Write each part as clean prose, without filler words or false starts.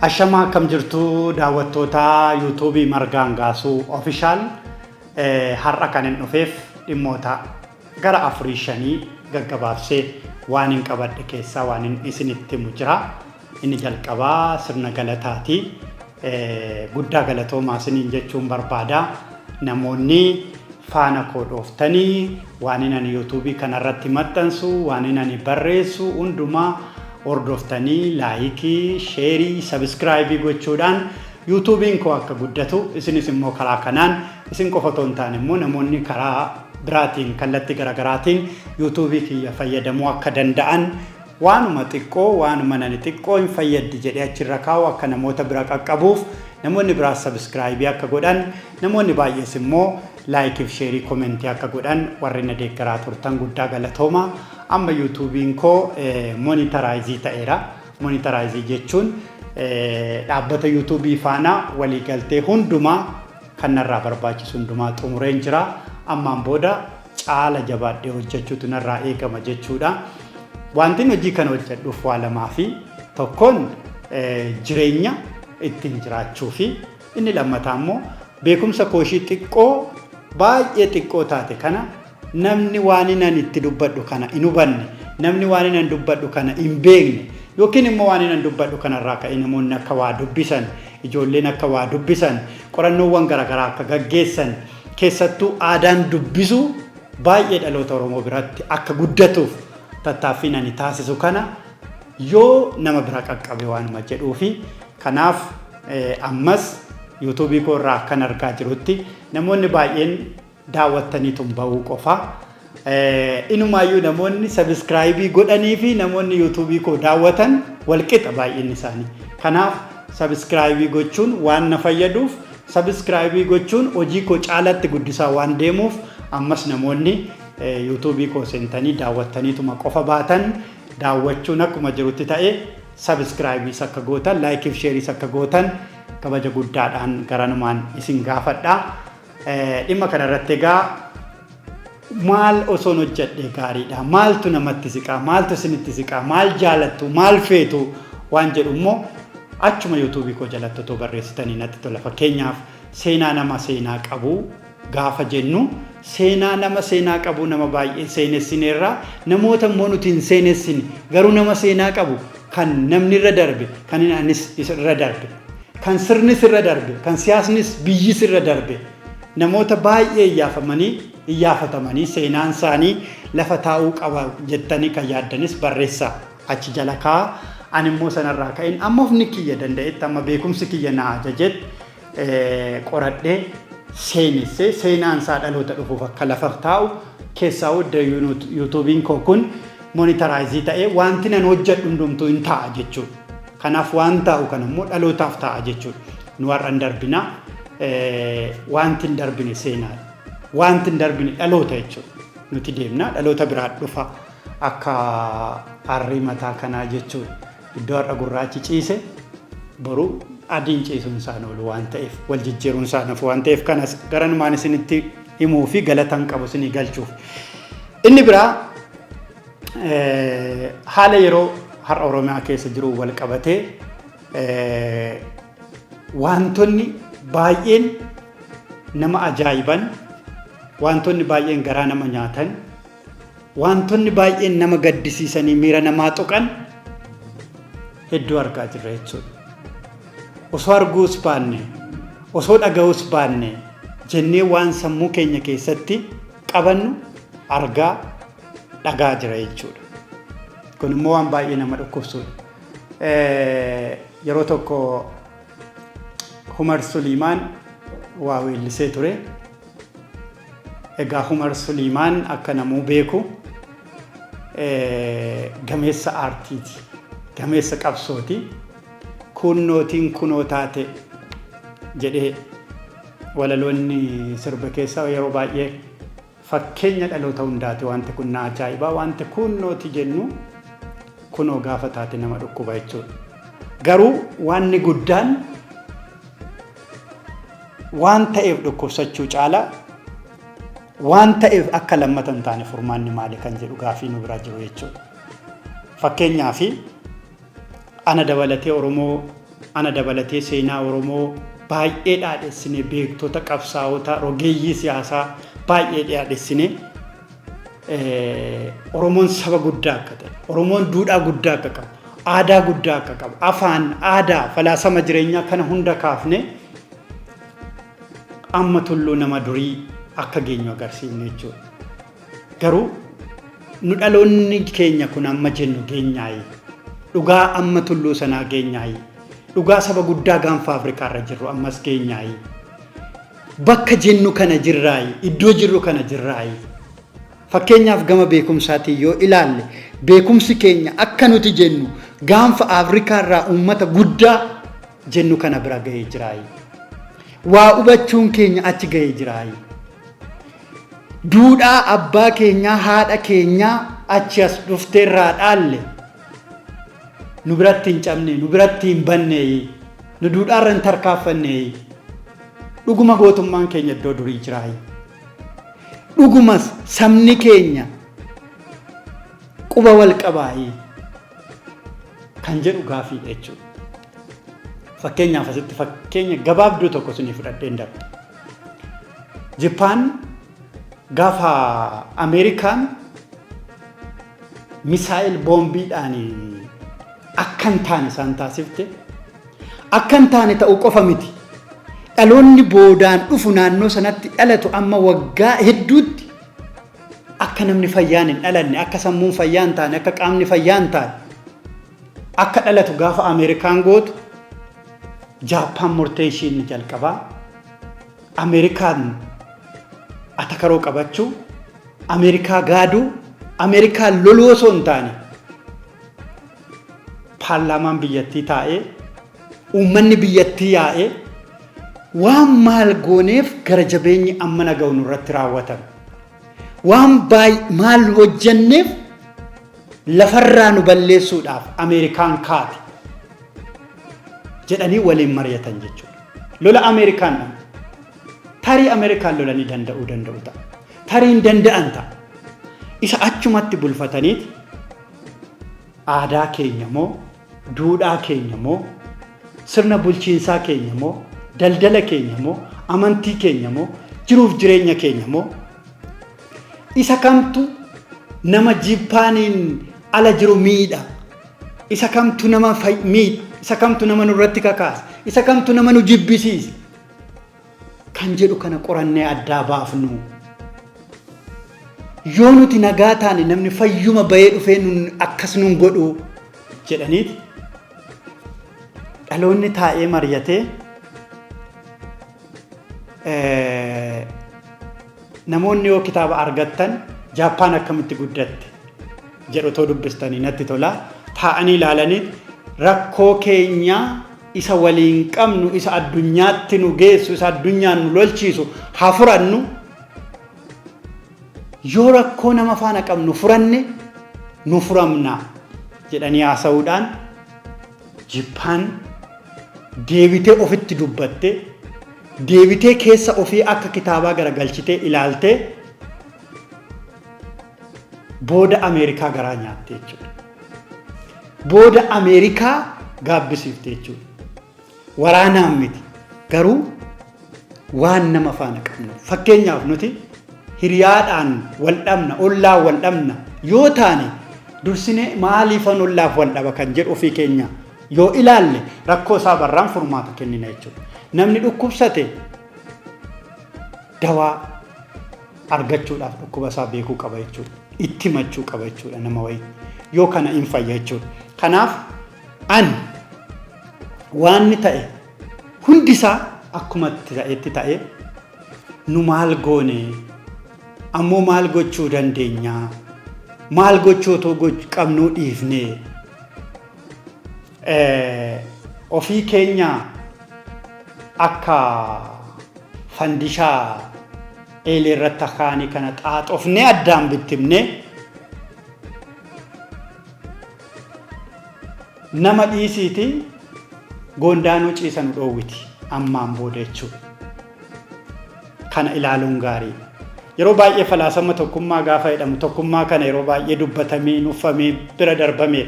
Ashama kam jirtu daawwattoota YouTube Margaan Gaasuu official har'a kan hin dhufeef dhimmoota gara afurii shanii gaggabaabsee waan hin qabadhe keessaa waan hin isinitti himu jira. Inni jalqabaa sirna galataati. Guddaa galatoomaa isiniin jechuun barbaada. Namoonni faana koo dhooftanii waan inni YouTube kanarratti maxxansu waan inni barreessu hundumaa hordoftanii laayikii, sheerii, sabiskiraaybii gochuudhaan YouTubein koo akka guddatu isinis immoo karaa kanaan isin qofa otoo hin taane immoo namoonni karaa biraatiin kallattii garaagaraatiin YouTube kiyya fayyadamuu akka danda'an waanuma xiqqoo waanuma nani xiqqoo hin fayyaddi jedhee achirra kaa'u akka namoota bira qaqqabuuf namoonni biraas sabiskiraaybii akka godhan namoonni baay'ees immoo laayikii fi sheerii komentii akka godhan warri na deeggaraa turtan guddaa galatooma. Amma YouTubein koo monitaraayizii ta'eera. Monitaraayizii jechuun dhaabbata YouTube faana walii galtee hundumaa kan narraa barbaachisu hundumaa xumureen jira. Ammaan booda caala jabaadhee hojjechuutu narraa eegama jechuudha. Wanti hojii kana hojjedhuuf waa lamaa fi tokkoon jireenya ittiin jiraachuu fi inni lammataa immoo beekumsa kooshii xiqqoo baay'ee xiqqoo taate kana namni waan inni itti dubbadhu kana hin hubanne namni waan inni dubbadhu kana hin beekne yookiin immoo waan inni dubbadhu kanarraa ka'ee namoonni akka waa dubbisan ijoolleen akka waa dubbisan qorannoowwan garaagaraa akka gaggeessan keessattuu aadaan dubbisu baay'ee dhaloota Oromoo biratti akka guddatuuf tattaaffiin ani taasisu kana yoo nama bira qaqqabe waanuma jedhuufi kanaaf ammas YouTube koo irraa akkan argaa jirutti namoonni baay'een daawwattanii tumba'uu qofa. Inumaayyuu namoonni sabiskiraaybii godhanii fi namoonni YouTube koo daawwatan walqixa baay'een isaanii. Kanaaf sabiskiraaybii gochuun waan na fayyaduuf sabiskiraaybii gochuun hojii koo caalatti guddisaa waan deemuuf ammas namoonni YouTube koo seentanii daawwattaniituma qofa baatan daawwachuun akkuma jirutti ta'e sabiskiraaybiis akka gootan laayikii fi sheeriis akka gootan kabaja guddaadhaan garanumaan isin gaafadha. Dhimma kanarratti egaa maal osoon hojjedhe gaariidha maaltu namatti siqaa maaltu isinitti siqaa maal jaalattu maal feetu waan jedhu immoo achuma YouTube koo jalatti otoo barreessitanii natti tola. Fakkeenyaaf seenaa nama seenaa qabu gaafa jennu seenaa nama seenaa qabu nama baay'ee seenessineerraa namoota immoo nuti hin seenessine garuu nama seenaa qabu kan namni irra darbe kan innis irra darbe kan sirnis irra darbe kan siyaasnis biyyis irra darbe namoota baay'ee iyyaafatamanii seenaan isaanii lafa taa'uu qaba jettanii kan yaaddanis barreessaa achi jala kaa'a. Ani immoo sanarraa ka'een amma ofni kiyya danda'etti amma beekumsi kiyya na ajajet qoradhee seenessee seenaan isaa dhaloota dhufuuf akka lafa taa'u keessaa hunda YouTubein koo kun monitaraayizii ta'ee wanti nan hojjedhu hundumtuu hin ta'a jechuudha. Kanaaf waan taa'u kan immoo dhalootaaf ta'a jechuudha. Nu har'an darbina wanti hin darbine seenaa wanti hin darbine dhaloota jechuudha. Nuti deemna dhaloota biraa dhufa akka harrii mataa kanaa jechuudha. Iddoo har'a gurraachi ciise boru adiin ciisuun isaan oolu waan ta'eef wal jijjiiruun isaan hafu waan ta'eef kanas garanumaan isinitti himuu fi galatan qabu isinii galchuuf. Inni biraa haala yeroo har'a Oromiyaa keessa jiru wal qabatee wantoonni baay'een nama ajaa'iban wantoonni baay'een garaa nama nyaatan wantoonni baay'een nama gaddisiisanii miira namaa tuqan hedduu argaa jirra jechuudha. Osoo arguus baanne osoo dhaga'uus baanne jennee waan sammuu keenya keessatti qabannu argaa dhagaa jira jechuudha. Kun immoo waan baay'ee nama dhukkubsuudha. Yeroo tokko Umar Suliimaan waa weellisee ture. Egaa Umar Suliimaan akka namuu beeku gameessa aartiiti. Gameessa qabsooti. Kunnootiin kunoo taate jedhee walaloonni sirba keessaa yeroo baay'ee fakkeenya dhaloota hundaati wanti kun na ajaa'ibaa wanti kunnooti jennu kunoo gaafa taate nama dhukkuba jechuudha. Garuu wanni guddaan waan ta'eef dhukkubsachuu caala waan ta'eef akka lammatan taane furmaanni maali kan jedhu gaafii nu bira jiru jechuudha. Fakkeenyaaf ana dabalatee Oromoo ana dabalatee seenaa Oromoo baay'ee dhaadhessine beektota qabsaa'ota rogeeyyii siyaasaa baay'ee dhaadhessine Oromoon saba guddaa akka ta'e Oromoon duudhaa guddaa akka qabu aadaa guddaa akka qabu afaan aadaa falaasama jireenyaa kana hunda kaafne amma tulluu nama durii akka geenyu agarsiifne jechuudha. Garuu nu dhaloonni keenya kun amma jennu geenyaayi dhugaa amma tulluu sanaa geenyaayi dhugaa saba guddaa gaanfa Afrikaa irra jirru ammas geenyaayi bakka jennu kana jirraayi iddoo jirru kana jirraayi. Fakkeenyaaf gama beekumsaatiin yoo ilaalle beekumsi keenya akka nuti jennu gaanfa Afrikaa irraa uummata guddaa jennu kana bira gahee jiraayi. Waa hubachuun keenya achi gahee jiraayi. Duudhaa abbaa keenyaa haadha keenyaa achi as dhufteerraa dhaalle nu biratti hin cabne nu biratti hin banne nu duudhaarra hin tarkaaffanne dhuguma gootummaan keenya iddoo durii jiraayi. Dhugumas sabni keenya quba wal qabaayi kan jedhu gaafiidha jechuudha. Fakkeenyaaf asitti fakkeenya gabaabduu tokko isinii fudhadheen darbe. Japan gaafa Ameerikaan misaayil boombiidhaan akkan taane isaan taasifte akkan taane ta'uu qofa miti. Dhaloonni boodaan dhufu naannoo sanatti dhalatu amma waggaa hedduutti akka namni fayyaan hin dhalanne akka sammuun fayyaan taane akka qaamni fayyaan taane akka dhalatu gaafa Ameerikaan gootu Japan murtee ishiin jalqabaa Ameerikaan atakaroo qabachuu Ameerikaa gaaduu Ameerikaan loluu osoo hin taane paarlaamaan biyyattii taa'ee uummanni biyyattii yaa'ee waan maal gooneef gara jabeenyi amma naga'u nurratti raawwatan waan maal hojjenneef lafarraa nu balleessuudhaaf Ameerikaan kaati jedhanii waliin mari'atan jechuudha. Lola Ameerikaan tarii Ameerikaan lolanii danda'uu ta'a. Tarii hin danda'an ta'a. Isa achumatti bulfataniiti aadaa keenya moo duudhaa keenya moo sirna bulchiinsaa keenya moo daldala keenya moo amantii keenya moo jiruuf jireenya keenya moo isa kamtu nama Japaaniin ala jiru miidha isa kamtu nama miidha isa kamtu nama nurratti kakaasa isa kamtu nama nu jibbisiisa kan jedhu kana qorannee addaa baafnu yoo nuti nagaa taane namni fayyuma bahee dhufee nun akkas nun godhu jedhaniiti dhaloonni taa'ee mari'atee namoonni yoo kitaaba argattan Japan akkamitti guddatte jedhu too dubbistanii natti tola taa'anii ilaalanii rakkoo keenya isa waliin qabnu isa addunyaatti nu geessu isa addunyaan nu lolchiisu haa furannu yoo rakkoo nama faana qabnu furanne nu furamna jedhanii haasa'uudhaan Japan deebitee ofitti dubbatte deebitee keessa ofii akka kitaabaa garagalchitee ilaaltee booda Ameerikaa garaa nyaatte jechuudha. Booda Ameerikaa gaabbisiifte jechuudha. Waraanaan miti garuu waan nama faana qabnu fakkeenyaaf nuti hiriyaadhaan wal dhabna ollaa wal dhabna yoo taane dursine maaliifan ollaaf wal dhaba kan jedhu ofii keenya yoo ilaalle rakkoo isaa barraan furmaata kennina jechuudha. Namni dhukkubsate dawaa argachuudhaaf dhukkuba isaa beekuu qaba jechuudha. Itti machuu qaba jechuudha nama wayii yoo kana hin fayya jechuudha. Kanaaf waan ni ta'e hundisaa akkuma ta'etti ta'e nu maal goone ammoo maal gochuu dandeenya maal gochuu otoo qabnuu dhiifne ofii keenya akka fandishaa eelee irratti akaanii kana xaaxofne addaan bittimne nama dhiisiiti goondaanuu ciisan dhoowwiti ammaan booda jechuudha. Kana ilaaluun gaarii. Yeroo baay'ee falaasama tokkummaa gaafa jedhamu tokkummaa kana yeroo baay'ee dubbatamee nuffamee bira darbamee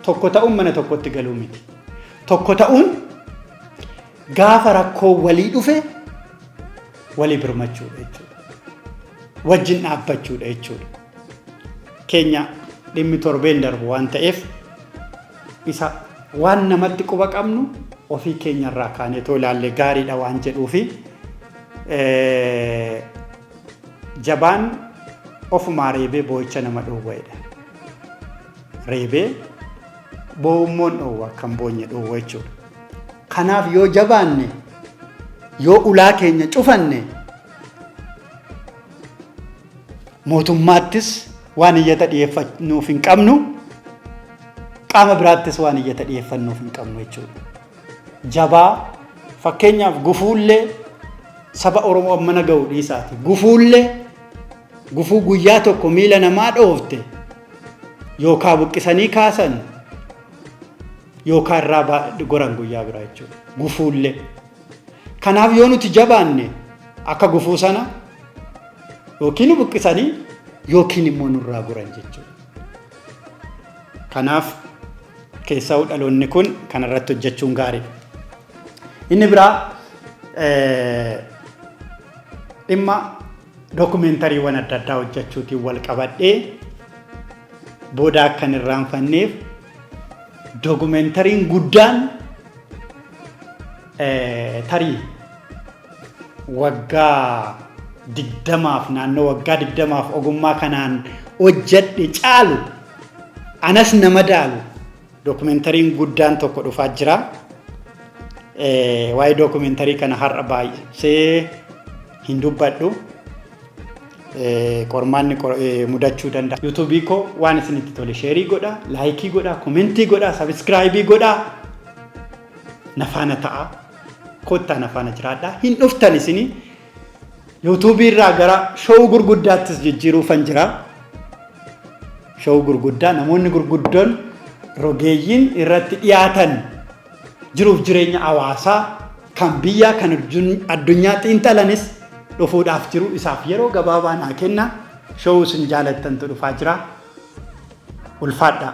tokko ta'uun mana tokkotti galuu miti. tokko ta'uun gaafa rakkoo walii dhufe walii birmachuudha jechuudha. Wajjin dhaabbachuudha jechuudha. Keenya dhimmi torbeen darbu waan ta'eef isa waan namatti quba qabnu ofii keenyarraa kaanee too ilaalle gaariidha waan jedhuufi jabaan ofumaa reebee boo'icha nama dhoowweedha. Reebee boommoon dhoowwa kan boonye dhoowwa jechuudha. Kanaaf yoo jabaanne yoo ulaa keenya cufanne mootummaattis waan iyyata dhiyeeffannuuf hin qabnu qaama biraattis waan iyyata dhiyeeffannuuf hin qabnu jechuudha. Jabaa fakkeenyaaf gufuullee saba Oromoo mana ga'u dhiisaati. Gufuu guyyaa tokko miila namaa dhoofte yookaan buqqisanii kaasan yookaan irraa goran guyyaa biraa jechuudha. Gufuullee. Kanaaf yoo nuti jabaanne akka gufuu sana yookiin buqqisanii yookiin immoo nurraa goran jechuudha. Kanaaf keessaa dhaloonni kun kanarratti hojjechuun gaariidha. Inni biraa dhimma dookumentariiwwan adda addaa hojjechuutiin wal qabadhee booda akkan irraanfanneef dookumentariin guddaan tarii waggaa 20 naannoo waggaa 20 ogummaa kanaan hojjedhe caalu anas nama daalu dookumentariin guddaan tokko dhufaa jira. Waa'ee dookumentarii kana har'a baay'ee hin dubbadhu. Qormaanni mudachuu danda'a. YouTube koo waan isinitti tole sheerii godha, laayikii godha, komentii godha, subscribe godha. Nafaana ta'a. Kottaa nafaana jiraadha. Hin dhuftan isini YouTube irraa gara show gurguddaattis jijjiiruufan jira. Show gurguddaa namoonni gurguddoon rogeeyyiin irratti dhiyaatan jiruuf jireenya hawaasaa kan biyyaa kan addunyaa xiinxalanis dhufuudhaaf jiru isaaf yeroo gabaabaa naa kenna. Show isin jaalattantu dhufaa jira. Ulfaadhaa.